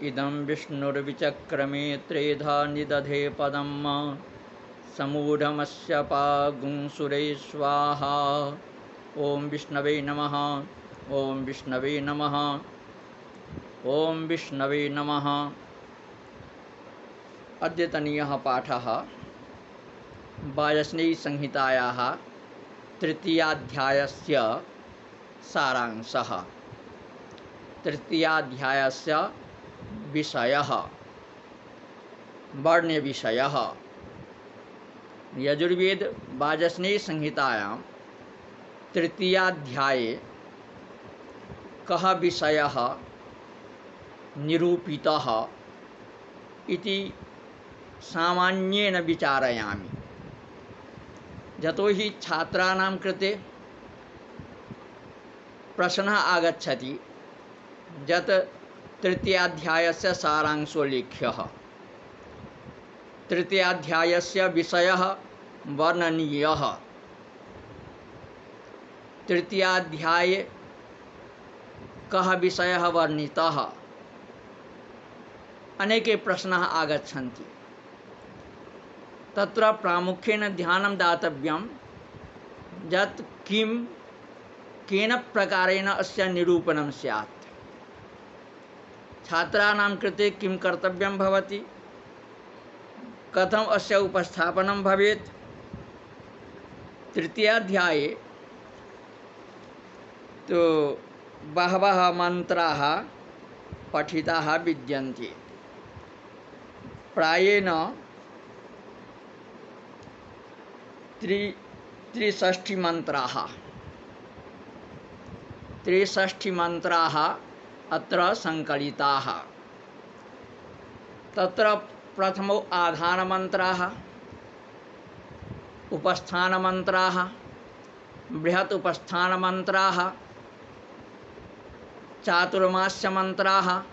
इदं विष्णुर्विचक्रमे त्रेधा निदधे पदं समूढमस्य पागुंसुरे स्वाहा। ओम विष्णवे नमः। ओम विष्णवे नमः। ओम विष्णवे नमः। अद्यतनीयः पाठः वाजस्नेयी संहितायाः तृतीयाध्यायस्य सारांशः। तृतीयाध्यायस्य विषयः वर्ण्यविषयः। यजुर्वेद वाजस्नेयी संहितायां तृतीयाध्याये कः विषयः निरूपितः इति सामान्येन विचारयामि। यतोहि छात्राणां कृते प्रश्नः आगच्छति यत् तृतीयाध्यायस्य सारांशो लेख्यः, तृतीयाध्यायस्य विषयः वर्णनीयः, तृतीयाध्याये कः विषयः वर्णितः, अनेके प्रश्नाः आगच्छन्ति। तत्र प्रामुख्येन ध्यानं दातव्यं यत् केन प्रकारेण अस्य निरूपणं स्यात्। छात्राणां कृते किं कर्तव्यं भवति, कथम् अस्य उपस्थापनं भवेत्। तृतीयाध्याये तो बहवः मंत्राः पठिताः विद्यन्ते। प्रायेण 63 मंत्राः अत्र संकलिताः। तत्र प्रथमो आधानमन्त्राः, उपस्थानमन्त्राः, बृहत् उपस्थानमन्त्राः, चातुर्मास्यमन्त्राः,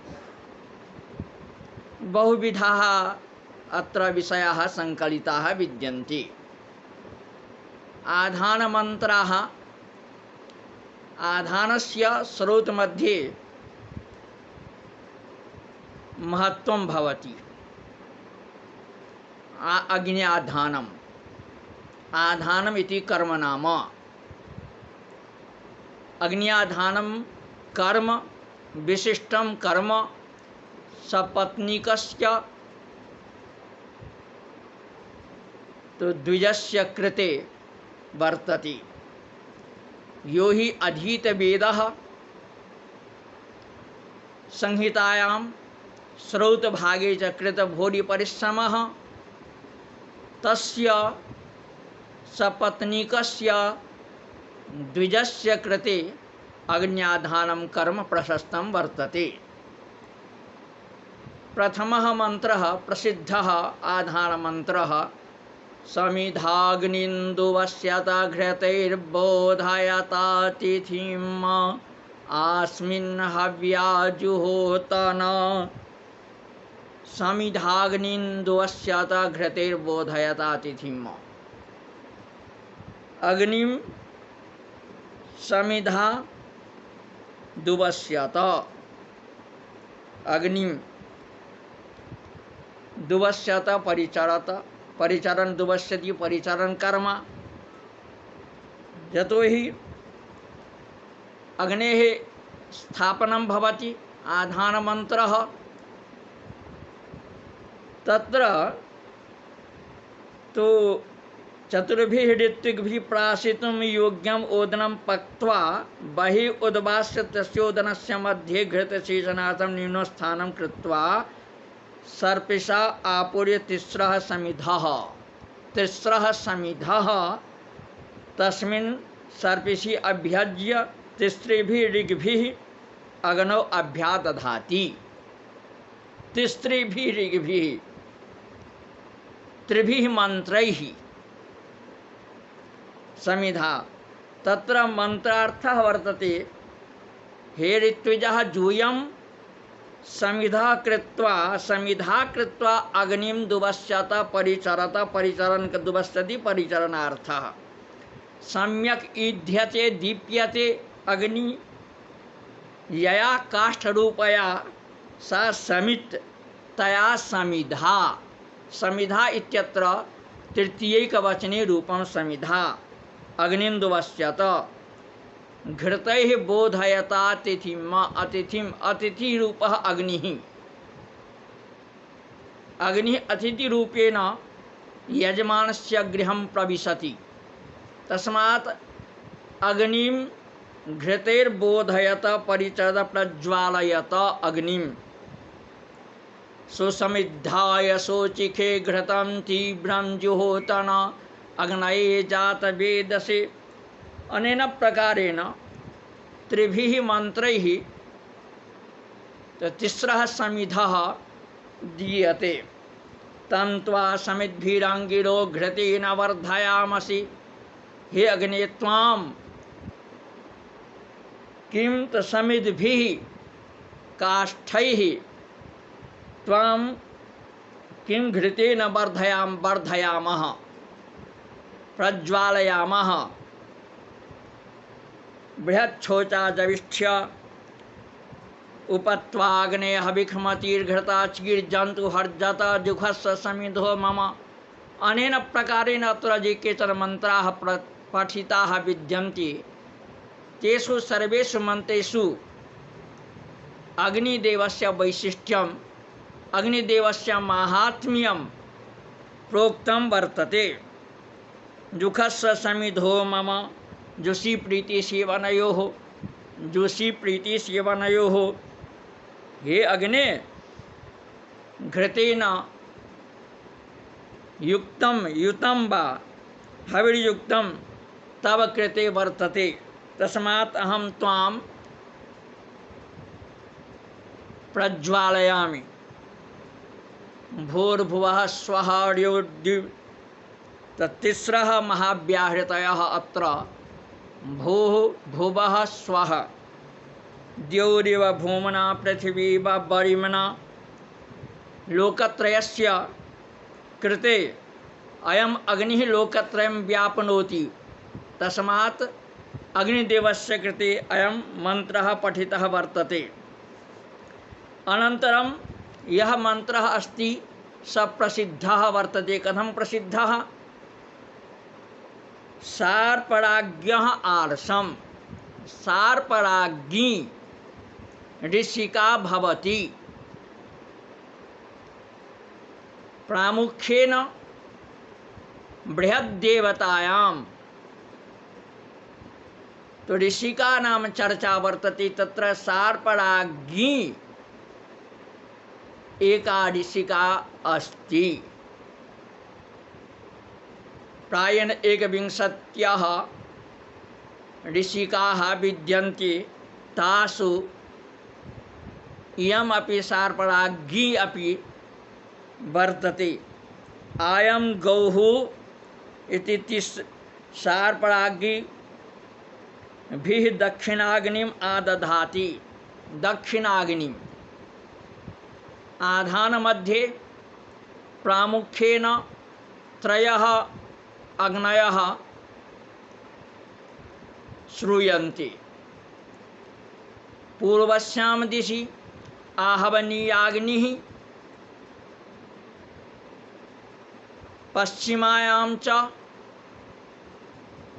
बहुविधाः अत्र विषयाः संकलिताः विद्यन्ते। आधानमन्त्राः आधानस्य स्रोत मध्ये महत्त्वं भवति। अग्न्याधानम्, आधानम् इति कर्म नाम। अग्न्याधानं कर्म, विशिष्टं कर्म सपत्नीकस्य तो द्विजस्य कृते वर्तते। यो हि अधीत वेदः संहितायां श्रौतभागे च कृत भूरि परिश्रमः तस्य सपत्नीकस्य द्विजस्य कृते अग्न्याधानं कर्म प्रशस्तं वर्तते। प्रथमः मंत्रः प्रसिद्धः आधानमन्त्रः समिधाग्निन्दुवस्यत घृतैर्बोधयतातिथिम् आस्मिन् हव्याजुहोतन। समिधाग्निन्दुवस्यत घृतैर्बोधयतातिथिम्। अग्निं समिधा दुवस्यत, अग्निं दुवस्यत परिचरत, परिचरण दुवस्यति परिचरण कर्म। यतोहि अग्नेः स्थापनं भवति आधानमन्त्रः। तत्र तो चतुर्भिः ऋत्विग्भिः प्राशितुं योग्यम् ओदनं पक्त्वा बहिः उद्वास्य तस्योदनस्य मध्ये घृतसेचनार्थं न्यूनस्थानं कृत्वा सर्पिषा आपूर्य तिस्रः समिधः तस्मिन् सर्पिषि अभ्यज्य तिस्त्रिभिः ऋग्भिः अग्नौ अभ्यादधाति। तिस्त्रिभिः ऋग्भिः त्रिभिः मंत्रैः समिधा। तत्र मंत्रार्थः वर्तते हे ऋत्विजः यूयं समिधा कृत्वा अग्निं दुवस्यत परिचरत, परिचरण दुवस्यति परिचरणार्थः। सम्यक् ईध्यते दीप्यते अग्नि यया काष्ठरूपया सा समित तया समिधा। समिधा इत्यत्र तृतीयैकवचने रूपं समिधा। अग्निन्दुवश्यत घृतैः बोधयतातिथिम् अतिथिम्। अतिथिरूपः अग्निः। अग्निः अतिथिरूपेण यजमानस्य गृहं प्रविशति। तस्मात् अग्निं घृतैर्बोधयत परिचद प्रज्वालयत अग्निं। सुसमिद्धाय शोचिखे घृतं तीव्रं जुहोतन अग्नये जात वेदसे। अनेन प्रकारेण त्रिभिः मंत्रैः तिस्रः समिधः दीयते। तं त्वा समिद्भिरङ्गिरो घृतेन वर्धयामसि। हे अग्ने त्वां किं समिद्भिः काष्ठैः त्वां किं घृतेन वर्धयामः प्रज्वालयामः। बृहच्छोचाजविष्ठ्य उपत्वाग्ने हविखमतिर्घृताचिर्जन्तु हर्जत जुखस्य समिधो मम। अनेन प्रकारेण अत्र ये केचन मन्त्राः पठिताः विद्यन्ते तेषु सर्वेषु मन्त्रेषु अग्निदेवस्य वैशिष्ट्यम्, अग्निदेवस्य माहात्म्यं प्रोक्तं वर्तते। जुखस्य समिधो मम जुषि प्रीति सेवनयोः। जुषि प्रीति सेवनयोः। हे अग्ने घृतेन युतं वा हविर्युक्तं तव कृते वर्तते। तस्मात् अहं त्वां प्रज्वालयामि। भूर्भुवः स्वः र्योद्यु। तत्तिस्रः महाव्याहृतयः अत्र भूः भुवः स्वः। द्यौरिव भूमना पृथिवी व वरिमना। लोकत्रयस्य कृते अयम् अग्निः लोकत्रयं व्यापनोति। तस्मात् अग्निदेवस्य कृते अयं मन्त्रः पठितः वर्तते। अनन्तरं यः मन्त्रः अस्ति स प्रसिद्धः वर्तते। कथं प्रसिद्धः? सार्पराज्ञः आर्षम्। सार्पराज्ञी ऋषिका भवति। प्रामुख्येन बृहद्देवतायां तो ऋषिका नाम चर्चा वर्तते। तत्र सार्पराज्ञी एका ऋषिका अस्ति। प्रायेण एकविंशत्यः ऋषिकाः विद्यन्ते। तासु इयम् अपि सार्पराज्ञी अपि वर्तते। आयं गौः इति सार्पराज्ञी दक्षिणाग्निम् आदधाति। दक्षिणाग्निम् आधानमध्ये प्रामुख्येन त्रयः अग्नयः श्रूयन्ते। पूर्वस्यां दिशि आहवनीयाग्निः, पश्चिमायां च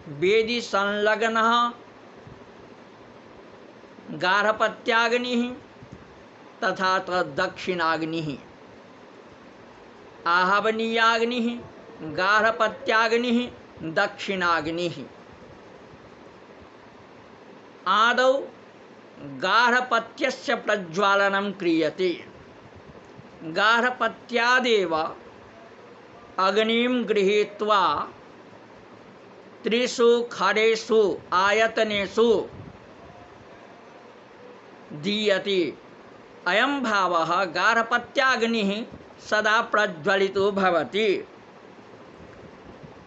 वेदी संलग्नः गार्हपत्याग्निः तथा च दक्षिणाग्निः। आहवनीयाग्निः, गार्हपत्याग्निः, दक्षिणाग्निः। आदौ गार्हपत्यस्य प्रज्वालनं क्रियते। गार्हपत्यादेव अग्निं गृहीत्वा त्रिषु खरेषु आयतनेषु दीयते। अयं भावः गार्हपत्याग्निः सदा प्रज्वलितो भवति।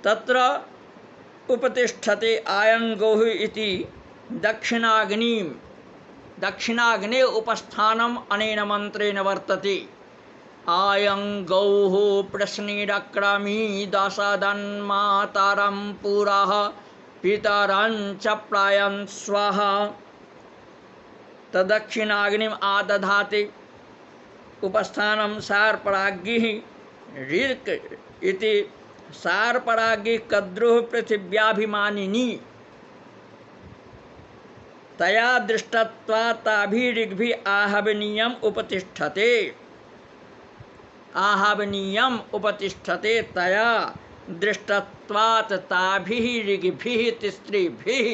तत्र उपतिष्ठते आयं गौः इति दक्षिणाग्ने उपस्थानम् अनेन मन्त्रेण वर्तते। आयं गौः प्रश्निरक्रमीदसदन्मातरं पुरः पितरं च प्रायं स्वः। तदक्षिणाग्निम् आदधाति। उपस्थानं सार्पराज्ञिः ऋक् इति सार्पराज्ञी कद्रुः पृथिव्याभिमानिनी तया दृष्टत्वात् ताभिरिग्भिः आहवनीयम् उपतिष्ठते। आहवनीयम् उपतिष्ठते तया दृष्टत्वात् ताभिः ऋग्भिः तिस्त्रिभिः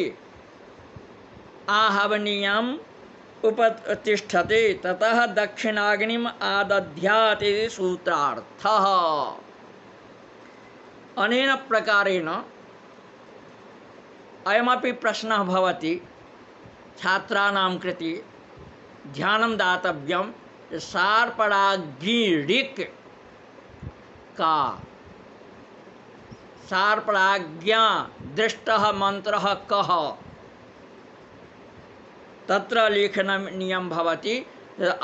आहवनीयम् उपतिष्ठते ततः दक्षिणाग्निम् आदध्यात् इति सूत्रार्थः। अनेन प्रकारेण अयमपि प्रश्नः भवति छात्राणां कृते ध्यानं दातव्यं। सार्पराज्ञी ऋक् का सार्पराज्ञा दृष्टः मंत्रः कः तत्र लेखनीयं भवति।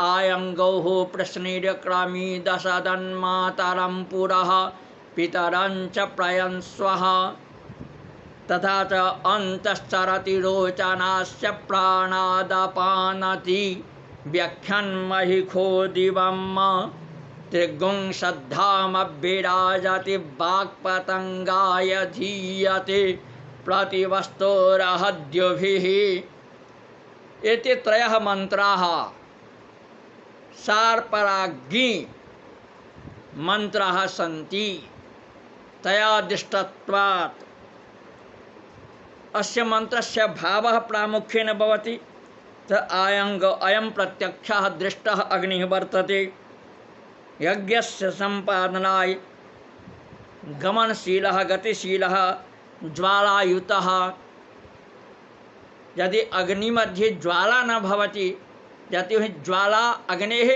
आयंगौः प्रश्नेरक्रामी दशदन्मातरं पुरः पितरं च प्रयंस्वः तथा च अन्तश्चरति रोचनास्य प्राणादपानति व्याख्यान्महिखो दिवं त्रिगुंसद्धामभिराजति वाक्पतंगाय धीयते प्रतिवस्तोरहद्युभिः। एते त्रयः मंत्राः सार्पराज्ञी मंत्राः सन्ति। तया दृष्टत्वात् अस्य मंत्रस्य भावः प्रामुख्येन भवति। अयं प्रत्यक्षः दृष्टः अग्निः वर्तते। यज्ञस्य संपादनाय गमनशीलः गतिशीलः ज्वालायुतः। यदि अग्निमध्ये ज्वाला न भवति यदि ज्वाला अग्नेः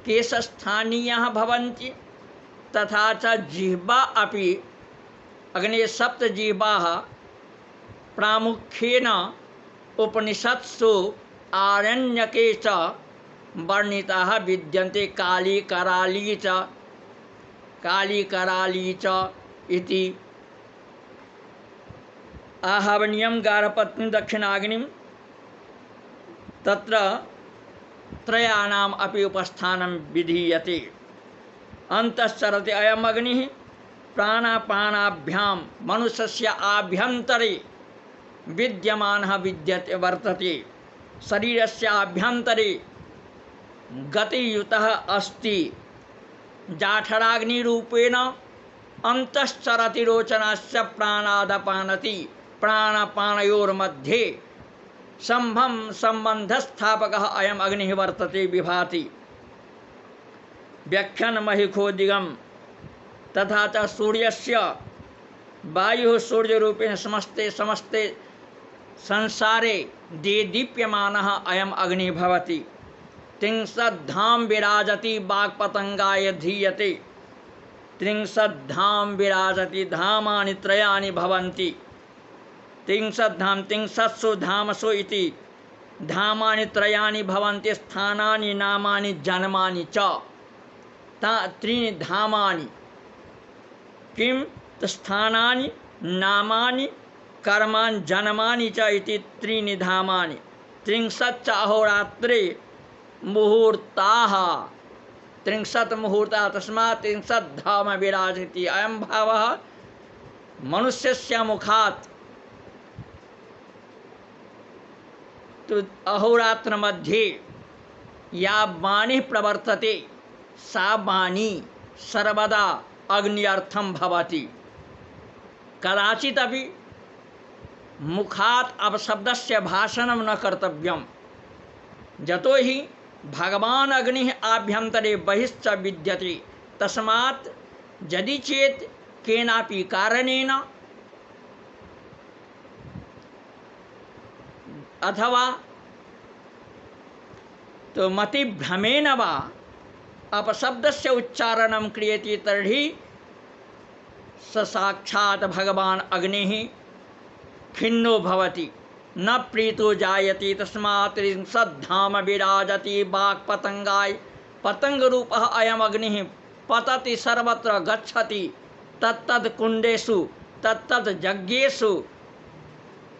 केशस्थानीयाः भवन्ति तथा च जिह्वा अपि अग्नेः सप्त जिह्वाः प्रामुख्येन उपनिषत्सु आरण्यके च वर्णिताः विद्यन्ते। काली कराली च इति। आहवनीयं गार्हपत्नीं दक्षिणाग्निं तत्र त्रयाणाम् अपि उपस्थानं विधीयते। अन्तश्चरति अयम् अग्निः प्राणापानाभ्यां मनुष्यस्य आभ्यन्तरे विद्यमानः विद्यते वर्तते। शरीरस्य आभ्यन्तरे गतियुतः अस्ति। जाठराग्निरूपेण अन्तश्चरति रोचनस्य प्राणादपानति। प्राणपानयोर्मध्ये संबंधस्थापकः अयम् अग्निः वर्तते विभाति। व्याख्यान्महिखोदिगं तथा च सूर्यस्य वायुः सूर्यरूपेण समस्ते संसारे दीप्यमानः अयम् अग्निः भवति। त्रिंशद्धाम विराजति वाक्पतंगाय धीयते। त्रिंशद्धाम विराजति धामानि त्रयाणि भवन्ति। त्रिंशद्धाम त्रिंशत्सु धामसु इति धामानि त्रयाणि भवन्ति। स्थानानि नामानि जन्मानि च त्रीणि धामानि। किं स्थानानि नामानि कर्माणि जन्मानि च इति त्रीणि धामानि। त्रिंशच्च अहोरात्रे मुहूर्ताः। 30 मुहूर्ताः तस्मात् 30 धाम विराजति। अयं भावः मनुष्यस्य मुखात् तो अहोरात्र मध्ये या वाणी प्रवर्तते सा वाणी सर्वदा अग्न्यर्थं भवति। कदाचिदपि मुखात् अपशब्दस्य भाषणं न कर्तव्यं। यतो हि भगवान् अग्निः आभ्यन्तरे बहिश्च विद्यते। तस्मात् यदि चेत् केनापि कारणेन अथवा तो मतिभ्रमेण वा अपशब्दस्य उच्चारणं क्रियते तर्हि स साक्षात् भगवान् अग्निः खिन्नो भवति न प्रीतो जायते। तस्मात् 30 धाम विराजति वाक्पतंगाय। पतंगरूपः अयम् अग्निः पतति सर्वत्र गच्छति। तत्तद् कुण्डेषु तत्तद् यज्ञेषु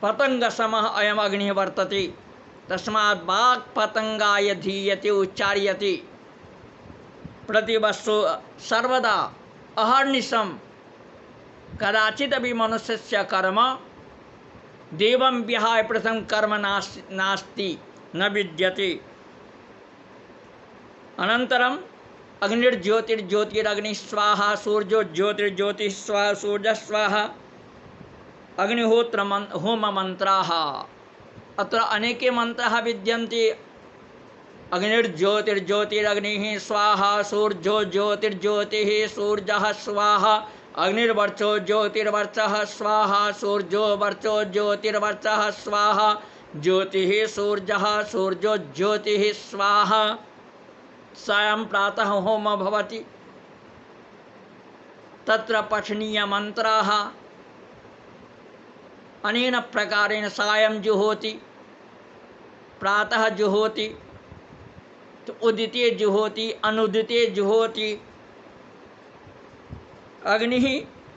पतंगसमः अयम् अग्निः वर्तते। तस्मात् वाक्पतंगाय धीयते उच्चार्यते। प्रतिवत्सो सर्वदा अहर्निशं कदाचिदपि मनुष्यस्य कर्म देवं विहाय पृथं कर्म नास्ति न विद्यते। अनन्तरम् अग्निर्ज्योतिर्ज्योतिरग्निः स्वाहा, सूर्यो ज्योतिर्ज्योतिः स्वाहा, सूर्यः स्वाहा, अग्निहोत्र होम मंत्राः। अत्र अनेके मंत्राः विद्यन्ते। अग्निर्ज्योतिर्ज्योतिरग्निः स्वाहा, सूर्यो ज्योतिर्ज्योतिः सूर्यः स्वाहा, अग्निर्वर्चो ज्योतिर्वर्चः स्वाहा, सूर्यो वर्चो ज्योतिर्वर्चः स्वाहा, ज्योतिः सूर्यः सूर्यो ज्योतिः स्वाहा। सायं प्रातः होम भवति, तत्र पठनीय मंत्राः। अनेन प्रकारेण सायं जुहोति, प्रातः जुहोति, तो उदिते जुहोति, अनुदिते जुहोति। अग्निः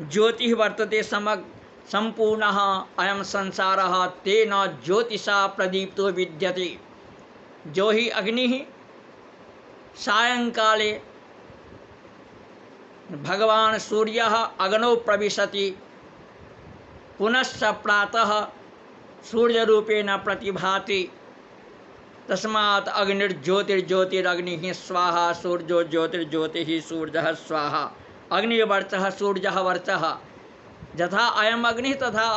ज्योतिः वर्तते संपूर्णः अयं संसारः तेन ज्योतिषा प्रदीप्तो विद्यते। जो ही अग्निः सायंकाले भगवान सूर्यः अग्नौ प्रविशति, पुनश्च प्रातः सूर्यरूपेण प्रतिभाति। तस्मात् अग्निर्ज्योतिर्ज्योतिरग्निः स्वाहा, सूर्यो ज्योतिर्ज्योतिः सूर्यः स्वाहा, अग्निवर्चः सूर्यः वर्चः। यथा अयम् अग्निः तथा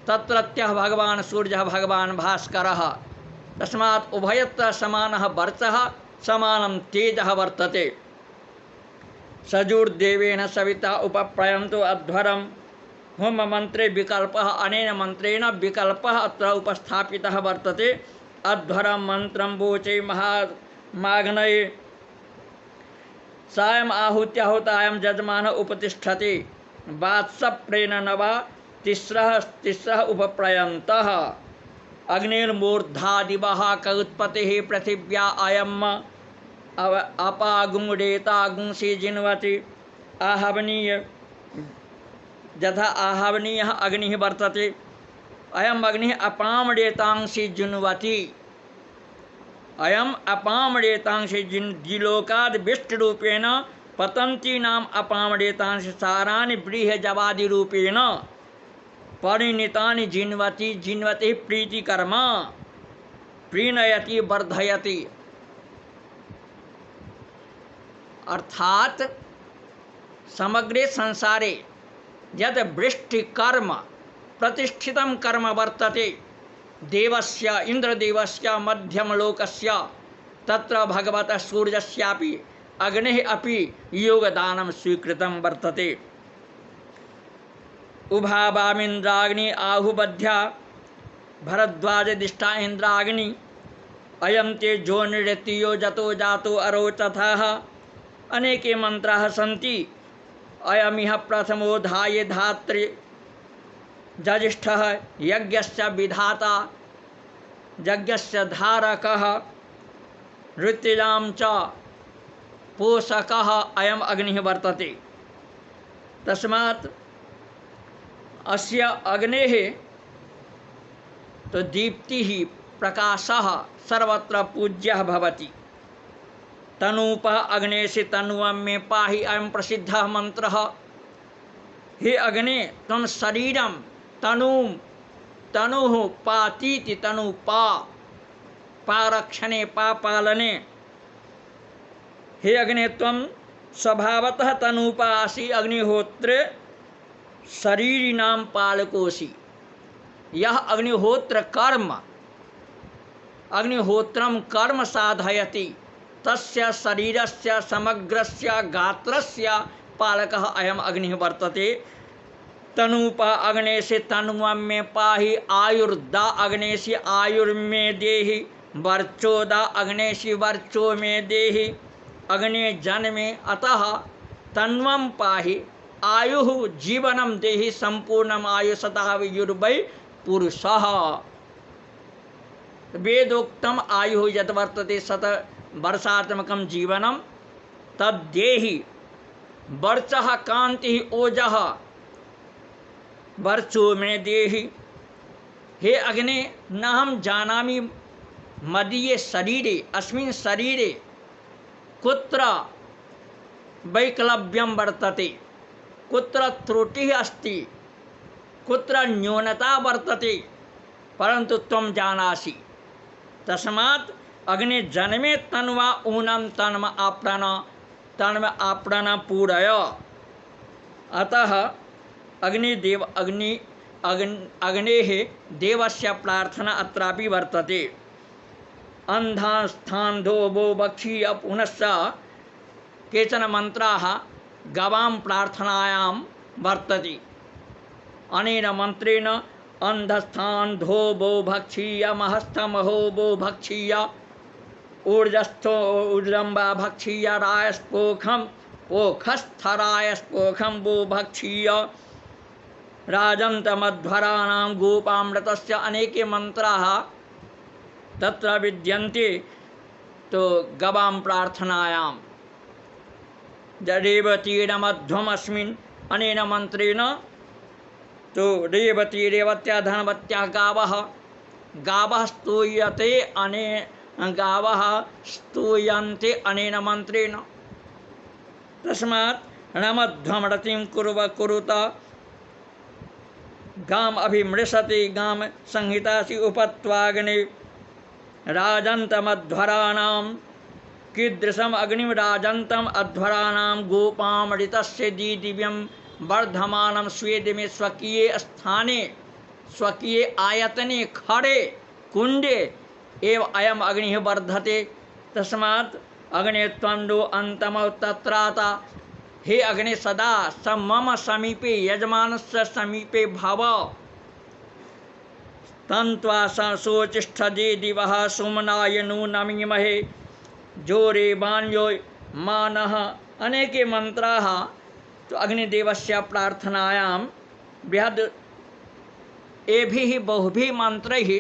तत्रत्यः भगवान् सूर्यः भगवान् भास्करः। तस्मात् उभयत्र समानः वर्चः समानं तेजः वर्तते। सजुर्देवेन सविता उपप्रयन्तु अध्वरम्। होम मंत्रे विकल्पः, अनेन मंत्रेण विकल्पः अत्र उपस्थापितः वर्तते। अध्वरं मंत्रं वोचे महामाग्नये सायम् आहूत्याहुतायं यजमानः उपतिष्ठति। वात्सप्रेण नवा तिस्रः उपप्रयन्तः। अग्निर्मूर्धा दिवः कौत्पतिः पृथिव्या अयम् अपागुंडेतागुंसि जिन्वति। आहवनीय यथा आहवनीयः अग्निः वर्तते, अयम् अग्निः अपामडेतांसि जुन्वति। अयम् अपामडेतांसि जिलोकाद् विष्टरूपेण पतन्तीनाम् अपामडेतांसि सारानि व्रीहजवादिरूपेण परिणीतानि जिन्वति। जिन्वति प्रीतिकर्म, प्रीणयति वर्धयति। अर्थात समग्रे संसारे यद वृष्टिकर्म प्रतिष्ठितं कर्म वर्तते देवस्य इंद्रदेवस्य मध्यमलोकस्य, तत्र भगवतः सूर्यस्यापि अग्नेः अपि योगदानं स्वीकृतं वर्तते। उभावामिन्द्राग्नि आहुबध्या भरद्वाजदिष्टा इन्द्राग्नि। अयं ते जो नृत्यो जतो जातो अरोचथः। अनेके मंत्राः सन्ति। अयमिह प्रथमो धाये धात्री ज्येष्ठः यज्ञस्य विधाता यज्ञस्य धारकः ऋतुजां च पोषकः अयम् अग्निः वर्तते। तस्मात् अस्य अग्नेः तो दीप्तिः प्रकाशः सर्वत्र पूज्यः भवति। तनूपः अग्नेसि तनुवं मे पाहि अयं प्रसिद्धः मंत्रः। हे अग्ने त्वं शरीरं तनुं तनुः पातीति तनुपा पारक्षणे पापालने। हे अग्ने त्वं स्वभावतः तनूपा असि अग्निहोत्रे शरीरिणां पालकोसि। यह अग्निहोत्र कर्म अग्निहोत्रं कर्म साधयति तस्य शरीरस्य समग्रस्य गात्रस्य पालकः अयम् अग्निः वर्तते। तनूपा अग्नेसि तनुवं मे पाहि आयुर्दा अग्नेसि आयुर्मे देहि वर्चोदा अग्नेसि वर्चो मे देहि अग्ने जन्मे अतः तन्वं पाहि आयुः जीवनं देहि संपूर्णम् आयुषतायुर्वै पुरुषः। वेदोक्तम् आयुः यत् वर्तते शत वर्षात्मकं जीवनं तद्देहि। वर्चः कान्तिः ओजः वर्चो मे देहि। हे अग्ने नाहं जानामि मदीये शरीरे अस्मिन् शरीरे कुत्र वैकलव्यं वर्तते, कुत्र त्रुटिः अस्ति, कुत्र न्यूनता वर्तते, परन्तु त्वं जानासि। तस्मात् अग्नि जन्मे तन्वा ऊनं तन्म आपृण पूरय। अतः अग्नेः देवस्य प्रार्थना अत्रापि वर्तते। अन्धास्थान्धो वो बक्षीय पुनश्च केचन मंत्राः गवां प्रार्थनायां वर्तते। अनेन मन्त्रेण अन्धस्थान्धो वो भक्षीय महस्थमहो वो भक्षीय ऊर्जस्थो ऊर्जं वा भक्षीय रायस्पोखं पोखस्थरायस्पोखं वो भक्षीय राजन्तमध्वराणां गोपामृतस्य अनेके मंत्राः तत्र विद्यन्ते। तो गवां प्रार्थनायां रेवतीरमध्वमस्मिन् अनेन मन्त्रेण तो रेवती रेवत्या धनवत्या गावः स्तूयते गावः स्तूयन्ते अनेन मन्त्रेण। तस्मात् णमध्वमरतिं कुरुत गाम अभिमृशति गाम संहितासि उपत्वाग्नि राजन्तमध्वराणां कीदृशम् अग्निं राजन्तम् अध्वराणां गोपामृतस्य दिव्यं वर्धमानं स्वेदमे स्वकीये स्थाने स्वकीये आयतने खड़े कुंडे एव अयम अग्निः वर्धते। तस्मात् अग्ने त्वं नो अन्तमौ तत्राता। हे अग्नि सदा मम समीपे यजमानस्य समीपे भव। तन्त्वा सोचिष्ठदे दिवः सुमनाय नु नमीमहे जोरे वाण्यो मानः। अनेके मंत्राः तो अग्निदेवस्य प्रार्थनायां बृहद एभिः बहुभिः मंत्रैः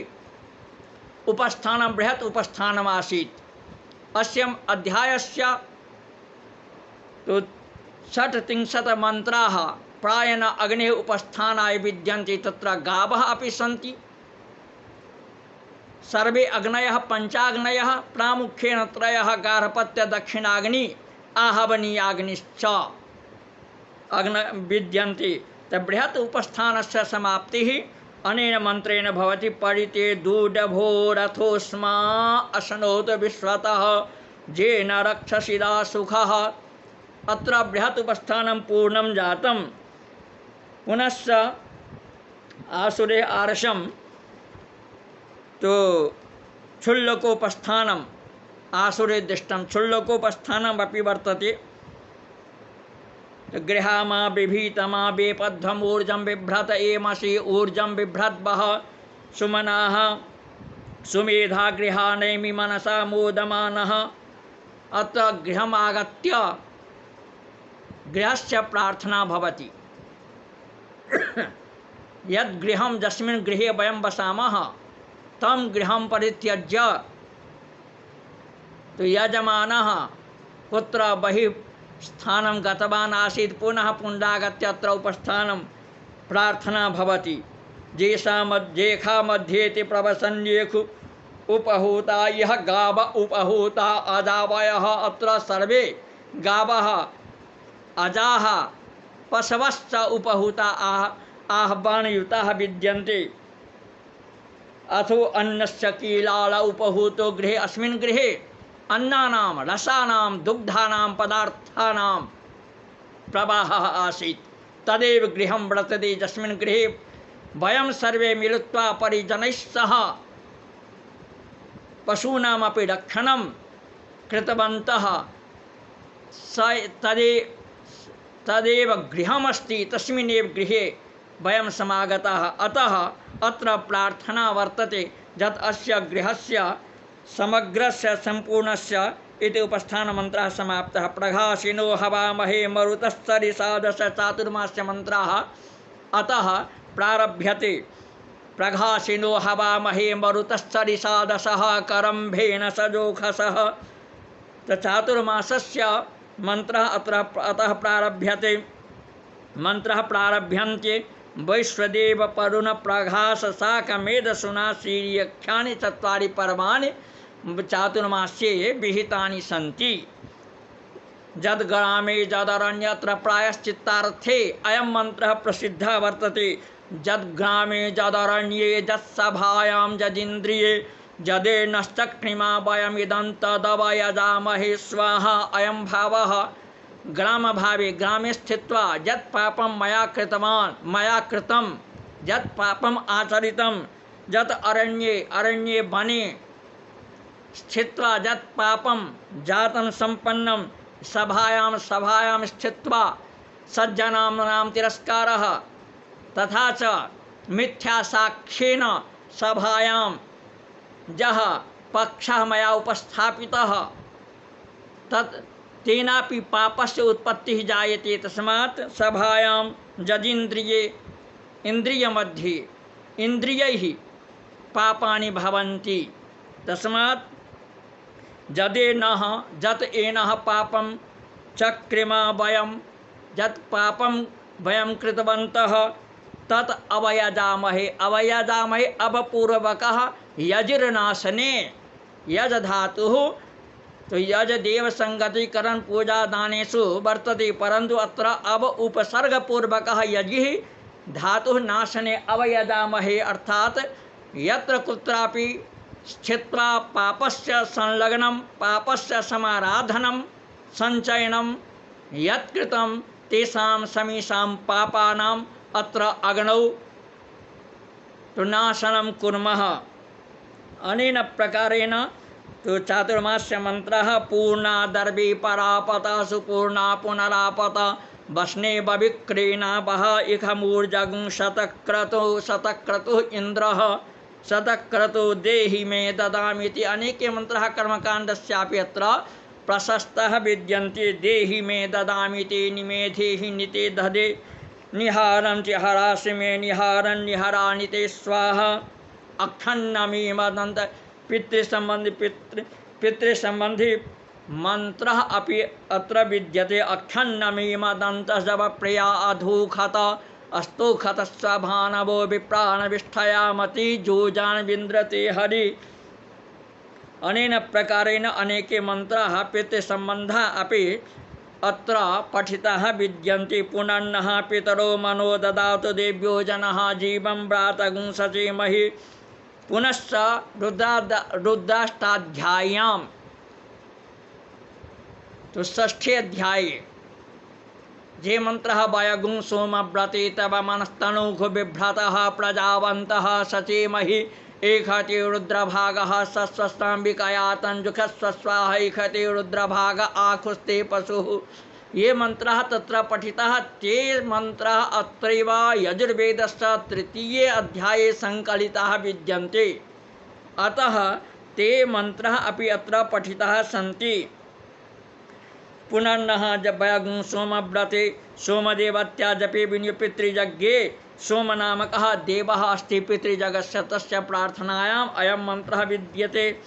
उपस्थानं बृहत् उपस्थानमासीत्। अस्य अध्यायस्य तो 36 मंत्राः प्रायेण अग्नेः उपस्थानाय विद्यन्ते। तत्र गावः अपि सन्ति। सर्वे अग्नयः पंचाग्नयः प्रामुख्येन त्रयः गार्हपत्य दक्षिणाग्नि आहवनीयाग्निश्च अग्न विद्यन्ते। तबृहत् उपस्थानस्य समाप्तिः अनेन मंत्रेण भवति। परिते दूढभोरथोस्मा अशनोत विश्वतः जेन रक्षसिदा सुखः। अत्र बृहत् उपस्थानं पूर्णं जातं। पुनश्च आसुरे आर्षं तो क्षुल्लकोपस्थानम् आसुरे दृष्टं क्षुल्लकोपस्थानम् अपि वर्तते। गृहामा बिभीतमा बेपध्वम् ऊर्जं बिभ्रत एमसि ऊर्जं बिभ्रद्वः सुमनाः सुमेधा गृहानैमि मनसा मोदमानः। अत्र गृहम् आगत्य गृहस्य प्रार्थना भवति। यद् गृहं यस्मिन् गृहे वयं वसामः तं गृहं परित्यज्य तो यजमानः कुत्र बहिः स्थानं गतवान् आसीत् पुनः पुण्डागत्य अत्र उपस्थानं प्रार्थना भवति। जेखा मध्येति प्रवसन्येखु उपहूता यः गाव उपहूता अजावयः। अत्र सर्वे गावः अजाः पशवश्च उपहूता आह्वानयुताः विद्यन्ते। अथो अन्नस्य कीलाल उपहूतो गृहे अस्मिन् गृहे अन्नानां रसानां दुग्धानां पदार्थानां प्रवाहः आसीत्। तदेव गृहं वर्तते यस्मिन् गृहे वयं सर्वे मिलित्वा परिजनैः सह पशूनामपि रक्षणं कृतवन्तः। तदेव गृहमस्ति। तस्मिन्नेव गृहे वयं समागताः। अतः अत्र प्रार्थना वर्तते यत् अस्य गृहस्य समग्रस्य संपूर्णस्य इति उपस्थानमन्त्रः समाप्तः। प्रघासिनो हवामहे मरुतस्तरिसादश चातुर्मास्य मंत्राः अतः प्रारभ्यते। प्रघासिनो हवामहे मरुतस्तरिसादशः करम्भेन सजोखसः। चातुर्मासस्य मंत्रः अतः प्रारभ्यते। मंत्रः प्रारभ्यन्ते वैश्वदेव परुण प्रघास साकमेध सुना सीर्यख्यानि चत्वारि पर्वाणि चातुर्मास्ये विहितानि सन्ति। जद्ग्रामे जदरण्यत्र प्रायश्चित्तार्थे अयं मंत्रः प्रसिद्धः वर्तते। जद्ग्रामे जदरण्ये जत्सभायां जदिन्द्रिये जदेनश्चक्रिमा वयमिदं तदवयजामहे स्वाहा। अयं भावः ग्राम भावे ग्रामे स्थित्वा यत् पापं मया कृतं यत् पापम् आचरितं यत् अरण्ये वने स्थित्वा यत् पापं जातं सम्पन्नं सभायां स्थित्वा सज्जनानां तिरस्कारः तथा च मिथ्या साक्ष्येन सभायां यः पक्षः मया उपस्थापितः तेनापि पापस्य उत्पत्तिः जायते। तस्मात् सभायां यदिन्द्रिये इन्द्रियमध्ये इन्द्रियैः पापानि भवन्ति। तस्मात् जत् एनः पापं चक्रिमा वयं यत् पापं वयं कृतवन्तः तत् अवयजामहे। अवपूर्वकः यजिर्नाशने यज धातुः तो यज देव संगतिकरण पूजा दानेषु वर्तते, परंतु अत्र अव उपसर्गपूर्वकः यजिः धातुः नाशने अवयजामहे अर्थात यत्र कुत्रापि स्थित्वा पापस्य संलग्नं पापस्य समाराधनं संचयनं यत्कृतं तेषां समीषां पापानाम् अत्र अग्नौ तो नाशनं कुर्मः। अनेन प्रकारेण तो चातुर्मास्य मंत्रः पूर्णादर्वी परापता सुपूर्णा पुनरापता वस्ने बविक्रीणा बह इखमूर्जगुं शतक्रतुः इन्द्रः शतक्रतु देहि मे ददामिति। अनेके मंत्रः कर्मकाण्डस्यापि अत्र प्रशस्तः विद्यन्ते। देहि मे ददामिति निमेधेहि निते दधे निहारं च हरासि मे निहारं निहरानिते स्वाहा। अखण्डमीमदन्त पितृसंबंधी मंत्रः अपि अत्र विद्यते। अखण्डमीमदन्तः जवप्रिया अधूखत अस्तोखत स्वभानवो विप्राणविष्ठयामति जोजान विन्द्रते हरि। अनेन प्रकारेण अनेके मंत्राः पितृसंबन्धाः अपि अत्र पठिताः विद्यन्ते। पुनन्नः पितरो मनो ददातु देव्यो जनः जीवं व्रातगुं सचेमहि। पुनश्च रुद्राष्टाध्याय्यां तो षष्ठे अध्याये जे मंत्रः वयगुं सोमव्रते तव मनस्तनूः बिभ्रतः प्रजावन्तः सचेमहि। एखते रुद्रभागः सस्वस्ताम्बिकया तञ्जुखस्वस्वाहा एखते रुद्रभाग आखुस्ते पशुः। ये मंत्रः तत्र पठिताः ते मंत्रः अत्रैव यजुर्वेदस्य तृतीये अध्याये संकलिताः विद्यन्ते। अतः ते मंत्रः अपि अत्र पठिताः सन्ति। पुनर्नः वयगुं सोमव्रते सोमदेवत्या जपे विनियोगपितृयज्ञे सोमनामकः देवः अस्ति पितृजगस्य तस्य प्रार्थनायाम् अयं मन्त्रः विद्यते।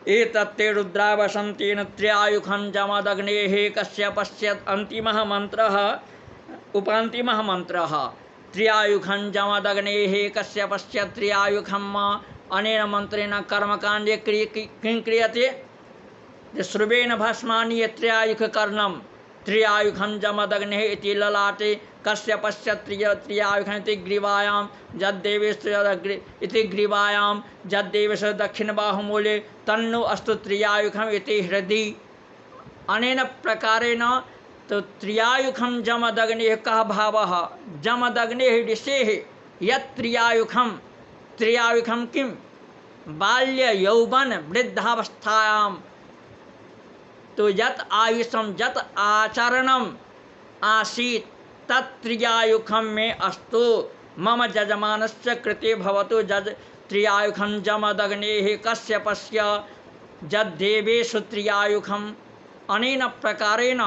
एतत्ते रुद्रा वसन्तेन त्र्यायुखं जमदग्नेः कश्यपस्य अन्तिमः मन्त्रः उपान्तिमः मन्त्रः त्र्यायुखं जमदग्नेः कश्यपस्य त्र्यायुखम्। अनेन मन्त्रेण कर्मकाण्डे किं क्रियते? श्रुवेण भस्मानि त्र्यायुखकर्णं त्र्यायुखं जमदग्नेः इति ललाटे कश्यपस्य त्र्यायुखम् इति ग्रीवायां जद्देवेश्वर इति ग्रीवायां जद्देवेश्वर दक्षिणबाहुमूले तन्नो अस्तु त्र्यायुखम् इति हृदि। अनेन प्रकारेण तो त्र्यायुखं जमदग्नेः कः भावः? जमदग्नेः ऋषेः यत् त्र्यायुखं किं बाल्य यौवन वृद्धावस्थायां तो यत् आयुषं यत् आचरणम् आसीत् तत् त्र्यायुखं मे अस्तु मम जजमानस्य कृते भवतु। त्र्यायुखं जमदग्नेः कश्यपस्य जद्देवेषु त्र्यायुखम्। अनेन प्रकारेण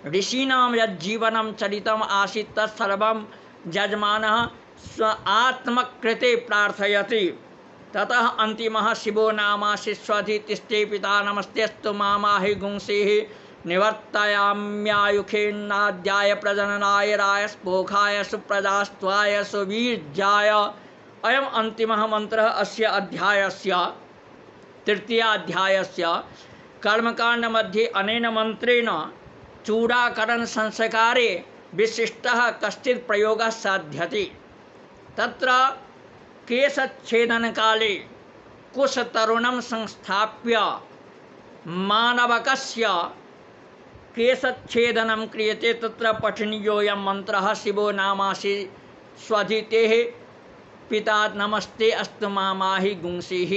ऋषीणां यज्जीवनं चरितम् आसीत् तत्सर्वं जजमानः स्व आत्मकृते प्रार्थयति। ततः अन्तिमः शिवो नामासि स्वधितिष्ठे पिता नमस्तेऽस्तु मामाहि गुंसेः निवर्तयाम्यायुखेन्नाद्याय प्रजननाय रायस्पोखाय सुप्रजास्त्वाय सुवीर्याय। अयम् अन्तिमः मन्त्रः अस्य अध्यायस्य तृतीयाध्यायस्य कर्मकांड मध्ये अनेन मंत्रेण चूडाकरण संस्कारे विशिष्टः कश्चित् प्रयोगः साध्यते। तत्र केशच्छेदन काले कुशतरुणं संस्थाप्य मानवकस्य केशच्छेदनं क्रियते। तत्र पठनीयोऽयं मन्त्रः शिवो नामासि स्वधितेः पिता नमस्ते अस्तु मामाहि गुंसिः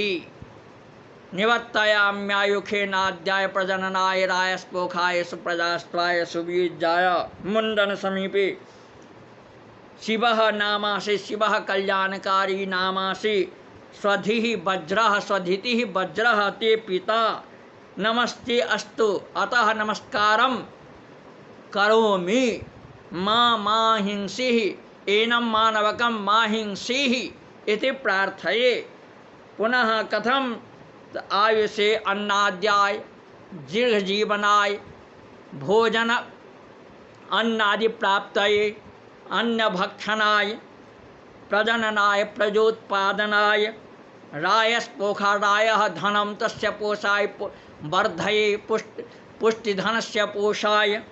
निवर्तयाम्यायुखेनाद्याय प्रजननाय रायस्पोखाय सुप्रजास्त्वाय सुबीजाय मुंडन समीपे शिवः नामासि शिवः कल्याणकारी नामासि स्वधिः वज्रः स्वधितिः वज्रः ते पिता नमस्ते अस्तु अतः नमस्कारं करोमि मा हिंसीः एनं मानवकं मा हिंसीः इति प्रार्थये। पुनः कथम आयुषे अन्नाद्याय दीर्घजीवनाय भोजन अन्नादि प्राप्तये अन्नभक्षणाय प्रजननाय प्रजोत्पादनाय रायस्पोखारायः धनं तस्य पोषाय वर्धये पुष्टिधनस्य पोषाय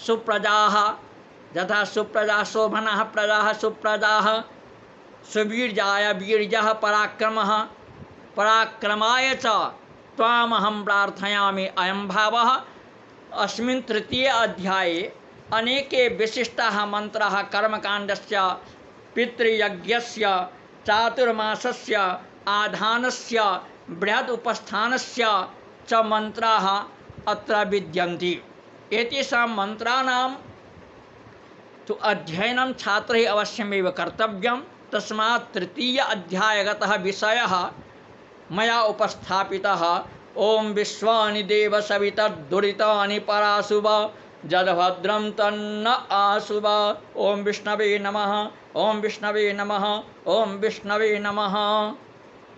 सुप्रजाः यथा सुप्रजा शोभनः प्रजाः सुप्रजाः सुवीर्याय वीर्यः पराक्रमः पराक्रमाय च त्वामहं प्रार्थयामि। अयं भावः अस्मिन् तृतीय अध्याये अनेके विशिष्टाः मंत्राः कर्मकाण्डस्य पितृयज्ञस्य चातुर्मासस्य आधानस्य बृहद उपस्थानस्य च मंत्राः अत्र विद्यन्ते। एतेषां मंत्राणां तु अध्ययनं छात्रैः अवश्यमेव कर्तव्यं। तस्मात् तृतीय अध्यायगतः विषयः मया उपस्थापितः। ओम विश्वानि देव सवितर्दुरितानि पराशुभ जलभद्रं तन्न आशुभ। ओम विष्णवे नमः। ओम विष्णवे नमः। ओम विष्णवे नमः।